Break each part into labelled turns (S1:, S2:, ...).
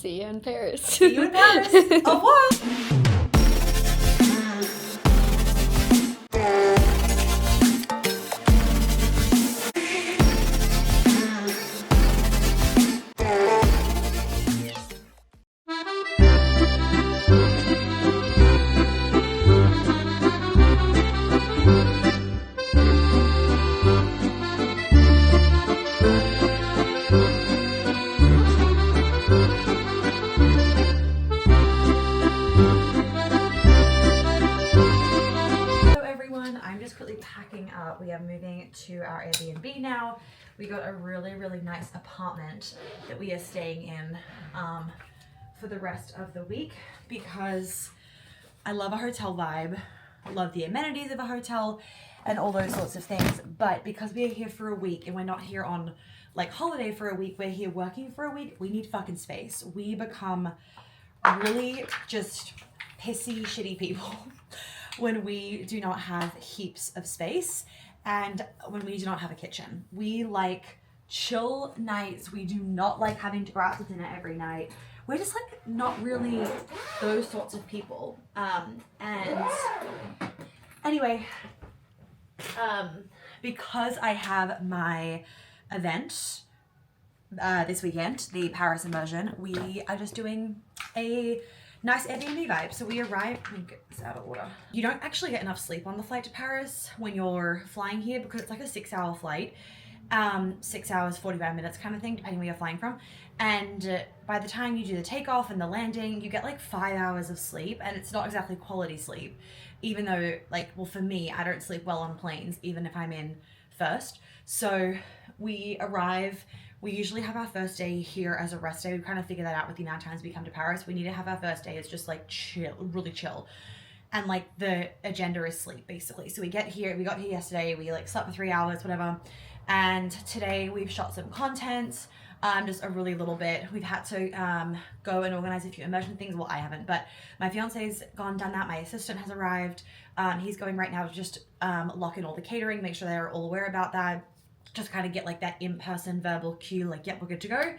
S1: See you in Paris.
S2: See you in Paris. Au revoir. Packing up. We are moving to our Airbnb now. We got a really nice apartment that we are staying in for the rest of the week because I love a hotel vibe. I love the amenities of a hotel and all those sorts of things, but because we are here for a week and we're not here on like holiday for a week, we're here working for a week, we need fucking space. We become really just pissy, shitty people when we do not have heaps of space and when we do not have a kitchen. We like chill nights. We do not like having to go out to dinner every night. We're just like not really those sorts of people. And anyway, because I have my event this weekend, the Paris Immersion, we are just doing a nice Airbnb vibe. So we arrived, let me get this out of order. You don't actually get enough sleep on the flight to Paris when you're flying here because it's like a 6-hour flight. 6 hours, 45 minutes kind of thing, depending where you're flying from. And by the time you do the takeoff and the landing, you get like 5 hours of sleep, and it's not exactly quality sleep. Even though, like, well, for me, I don't sleep well on planes, even if I'm in first. So we arrive. We usually have our first day here as a rest day. We kind of figure that out with the amount of times we come to Paris. We need to have our first day as just like chill, really chill. And like the agenda is sleep basically. So we got here yesterday, we like slept for 3 hours, whatever. And today we've shot some content, just a really little bit. We've had to go and organize a few immersion things. Well, I haven't, but my fiance's done that. My assistant has arrived. He's going right now to just lock in all the catering, make sure they're all aware about that. Just kind of get like that in-person verbal cue, like, yep, we're good to go.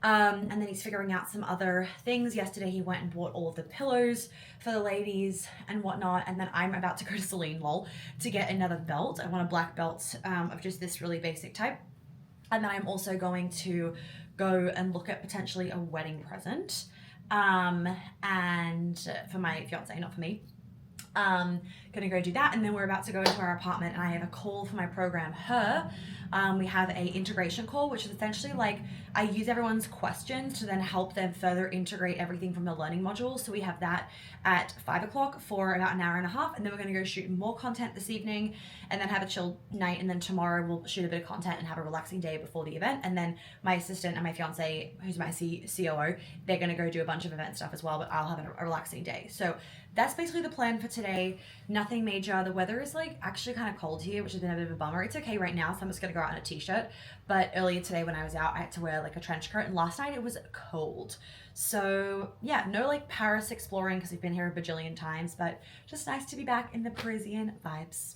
S2: And then he's figuring out some other things. Yesterday he went and bought all of the pillows for the ladies and whatnot. And then I'm about to go to Celine, lol, to get another belt. I want a black belt of just this really basic type. And then I'm also going to go and look at potentially a wedding present. And for my fiance, not for me. Gonna go do that, and then we're about to go into our apartment and I have a call for my program, we have a integration call, which is essentially like I use everyone's questions to then help them further integrate everything from the learning modules. So we have that at 5 o'clock for about an hour and a half, and then we're going to go shoot more content this evening and then have a chill night, and then tomorrow we'll shoot a bit of content and have a relaxing day before the event. And then my assistant and my fiance, who's my COO, they're going to go do a bunch of event stuff as well, but I'll have a relaxing day. So that's basically the plan for today. Nothing major. The weather is like actually kind of cold here, which has been a bit of a bummer. It's okay right now, so I'm just gonna go out in a t-shirt. But earlier today when I was out, I had to wear like a trench coat, and last night it was cold. So yeah, no like Paris exploring because we've been here a bajillion times, but just nice to be back in the Parisian vibes.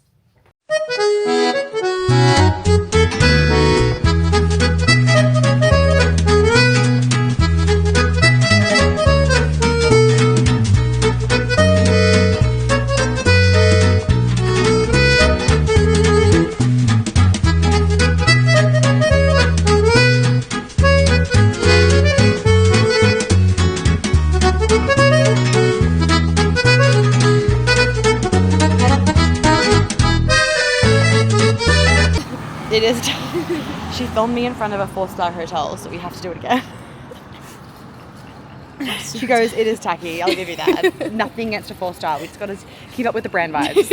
S2: It is. She filmed me in front of a 4-star hotel, so we have to do it again. She goes, it is tacky, I'll give you that. Nothing against a 4-star, we just got to keep up with the brand vibes.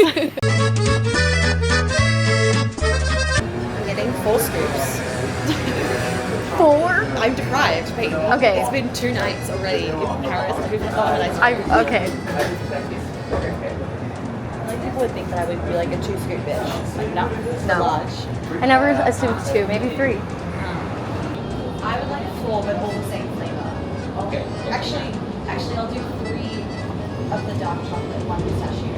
S2: I'm getting 4 scoops. 4? I'm deprived, but okay. It's been 2 nights already in Paris. Okay. People would think that I would be like a 2-scoop bitch. Like, no. Large.
S1: I never assumed 2, maybe 3.
S2: I would like 4, but all the same flavor. Okay. Actually, I'll do 3 of the dark chocolate, 1 pistachio.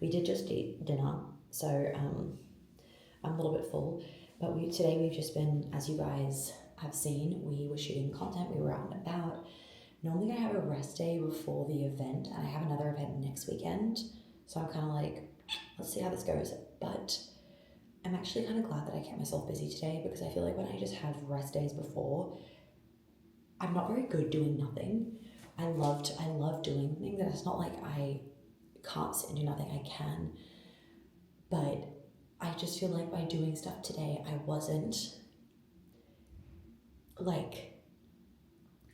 S3: We did just eat dinner, so I'm a little bit full. But today we've just been, as you guys have seen, we were shooting content, we were out and about. Normally I have a rest day before the event, and I have another event next weekend. So I'm kind of like, let's see how this goes. But I'm actually kind of glad that I kept myself busy today, because I feel like when I just have rest days before, I'm not very good doing nothing. I love doing things, and it's not like I can't sit and do nothing. I can, but I just feel like by doing stuff today, I wasn't like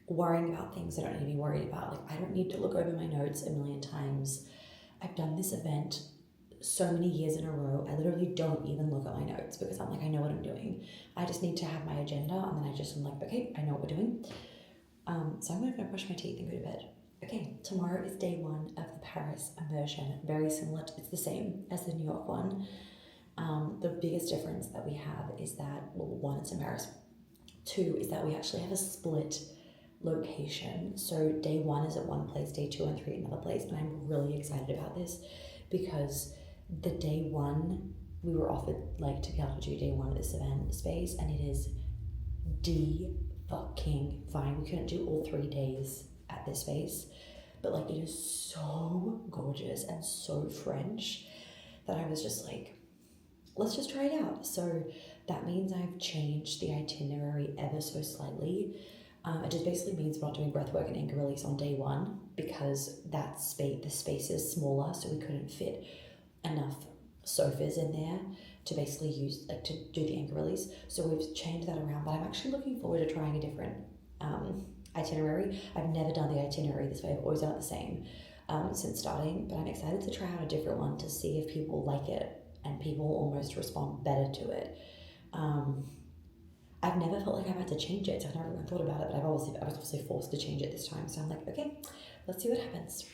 S3: worrying about things I don't need to be worried about. Like, I don't need to look over my notes a million times. I've done this event so many years in a row. I literally don't even look at my notes, because I'm like, I know what I'm doing. I just need to have my agenda, and then I'm like, okay, I know what we're doing. So I'm gonna brush my teeth and go to bed. Okay, tomorrow is day 1 of the Paris immersion. Very similar, it's the same as the New York one. The biggest difference that we have is that, well, 1, it's in Paris. 2 is that we actually have a split location. So day 1 is at one place, day 2 and 3 at another place. And I'm really excited about this, because the day 1, we were offered like to be able to do day 1 at this event space, and it is fucking fine. We couldn't do all 3 days at this space, but like, it is so gorgeous and so French that I was just like, let's just try it out. So that means I've changed the itinerary ever so slightly. It just basically means we're not doing breathwork and anchor release on day 1, because the space is smaller, so we couldn't fit enough sofas in there to basically use, like, to do the anchor release. So we've changed that around, but I'm actually looking forward to trying a different itinerary. I've never done the itinerary this way. I've always done it the same since starting, but I'm excited to try out a different one to see if people like it and people almost respond better to it. I've never felt like I've had to change it, so I've never even thought about it, but I was obviously forced to change it this time. So I'm like, okay, let's see what happens.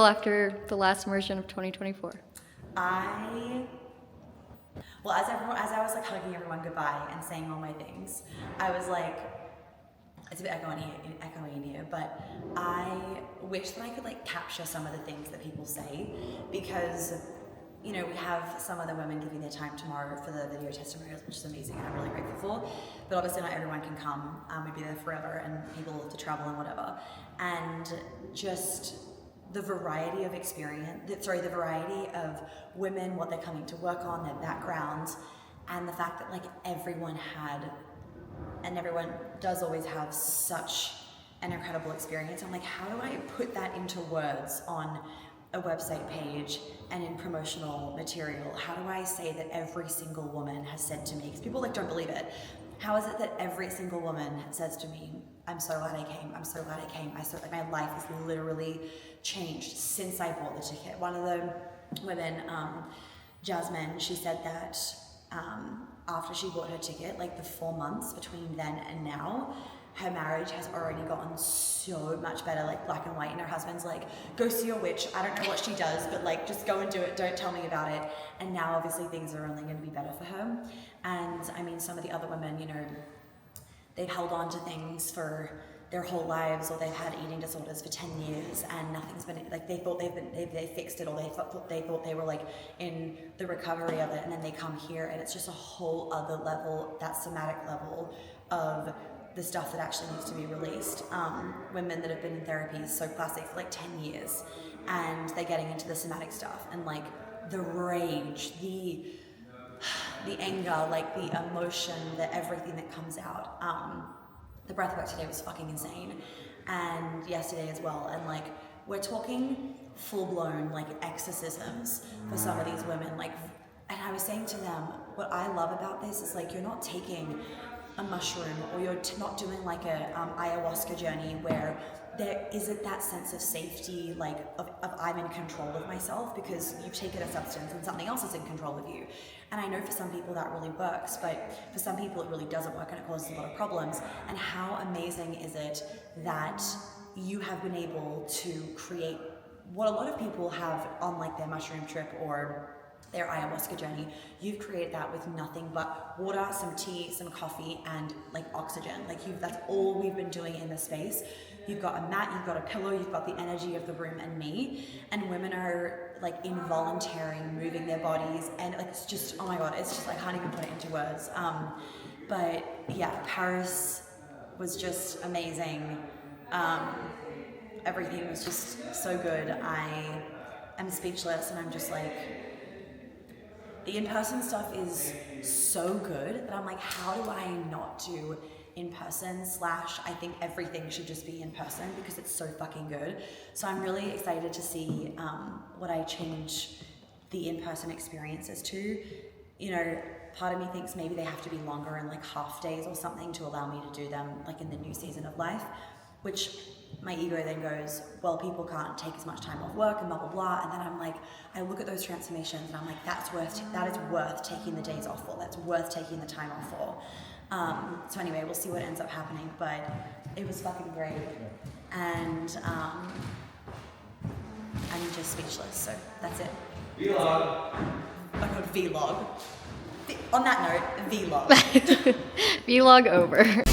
S1: After the last immersion of 2024?
S2: Well, as I was like hugging everyone goodbye and saying all my things, I was like, it's a bit echoey in here, but I wish that I could like capture some of the things that people say, because, you know, we have some other women giving their time tomorrow for the video testimonials, which is amazing and I'm really grateful for, but obviously not everyone can come. We'd be there forever, and people have to travel and whatever, and just the variety of the variety of women, what they're coming to work on, their backgrounds, and the fact that like everyone does always have such an incredible experience. I'm like, how do I put that into words on a website page and in promotional material? How do I say that every single woman has said to me, because people like don't believe it, how is it that every single woman says to me, I'm so glad I came, I'm so glad I came, like my life has literally changed since I bought the ticket. One of the women, Jasmine, she said that after she bought her ticket, like the 4 months between then and now, her marriage has already gotten so much better, like black and white, and her husband's like, go see your witch, I don't know what she does, but like just go and do it, don't tell me about it. And now obviously things are only going to be better for her. And I mean, some of the other women, you know, they've held on to things for their whole lives, or they've had eating disorders for 10 years and nothing's been, like they thought they fixed it, or they thought they were like in the recovery of it, and then they come here and it's just a whole other level, that somatic level of the stuff that actually needs to be released. Women that have been in therapy, so classic, for like 10 years, and they're getting into the somatic stuff, and like the rage, the anger, like the emotion, the everything that comes out. The breathwork today was fucking insane, and yesterday as well. And like, we're talking full-blown like exorcisms for some of these women, like
S3: And I was saying to them, what I love about this is like, you're not taking a mushroom, or you're not doing like a ayahuasca journey where there isn't that sense of safety, like of I'm in control of myself, because you've taken a substance and something else is in control of you. And I know for some people that really works, but for some people it really doesn't work, and it causes a lot of problems. And how amazing is it that you have been able to create what a lot of people have on like their mushroom trip or their ayahuasca journey. You've created that with nothing but water, some tea, some coffee, and like oxygen. That's all we've been doing in the space. You've got a mat, you've got a pillow, you've got the energy of the room and me, and women are like involuntary, moving their bodies, and like it's just, oh my god, it's just, I can't even put it into words. But yeah, Paris was just amazing. Everything was just so good. I am speechless, and I'm just like, the in-person stuff is so good that I'm like, how do I not do in-person / I think everything should just be in person because it's so fucking good. So I'm really excited to see what I change the in-person experiences to. You know, part of me thinks maybe they have to be longer and like half days or something to allow me to do them like in the new season of life, which my ego then goes, well, people can't take as much time off work and blah, blah, blah. And then I'm like, I look at those transformations and I'm like, that is worth taking the days off for. That's worth taking the time off for. So anyway, we'll see what ends up happening, but it was fucking great. And I'm just speechless, so that's it. Vlog. Oh god, vlog. On that note, vlog.
S1: Vlog over.